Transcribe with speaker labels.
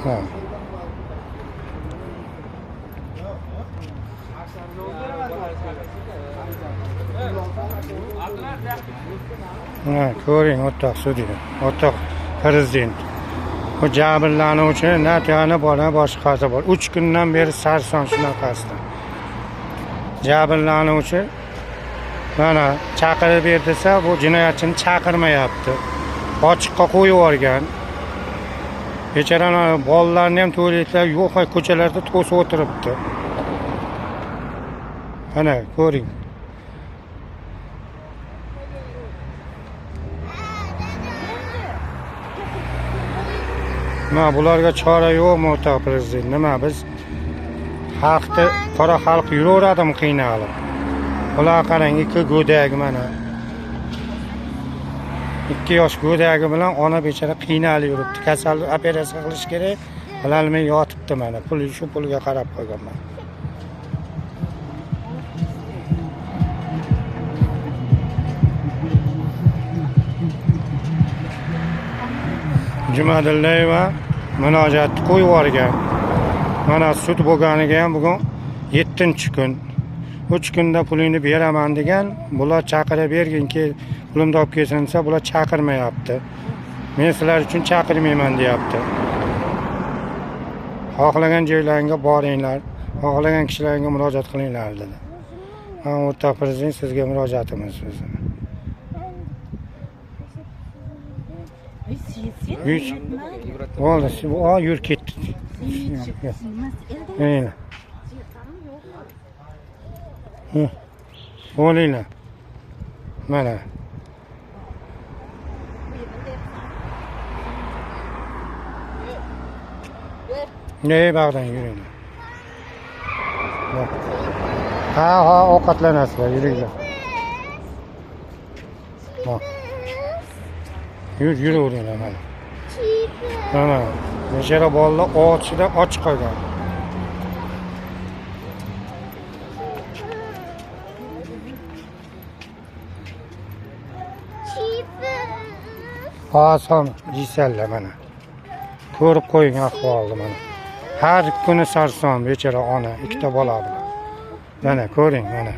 Speaker 1: Ha. Ha, ko'ring, o'rtoq sudya, o'rtoq prezident. Bu jabrlanuvchi natiyani bola boshqasi bor. 3 kundan beri sarson shunaqasidan. Jabrlanuvchi mana chaqirib ber desa, bu jinoyatchini chaqirmayapti. Ochiqqa qo'yib yuborgan. Bechoralar bolalarni ham tualetlar yo'q, ko'chalarda to'sib o'tiribdi. Mana ko'ring. Nima bularga chora yo'qmi o'rtoq prezident? Nima biz xalqni, qora xalq yuraveradimi qiynalib? Bular qarang, 2 go'dak mana. 2 yosh go'dagi bilan ona bechora qiynalib yuribdi. Kasal operatsiya qilish kerak. Bilolmay yotibdi mana. Shu pulga qarab qo'yganman. Jumadillayeva murojaatni qo'yib yuborgan. Mana sud bo'lganiga ham bugun 7-kun. 3 kunda pulingni beraman degan, bular chaqirib berginki, pulimni olib kelsin desa, bular chaqirmayapti. Men sizlar uchun chaqirmayman deyapti. Xohlagan joylaringga boringlar, xohlagan kishilarga murojaat qilinglar dedi. Ha, o'rtoq prezident, sizga murojaatimiz bizning. Oldu, yur ketdi. Eyni. Bo'linglar. Mana. Ne bag'dan yuringlar. Ha, ovqatlanasizlar, yuringlar. Yuraveringlar mana. Mana, bechora bolalar ochida och qolgan. Son jisallar mana. Ko'rib qo'ying ahvolni mana. Har kuni sarson bechora ona, 2 bola bilan. Mana ko'ring mana.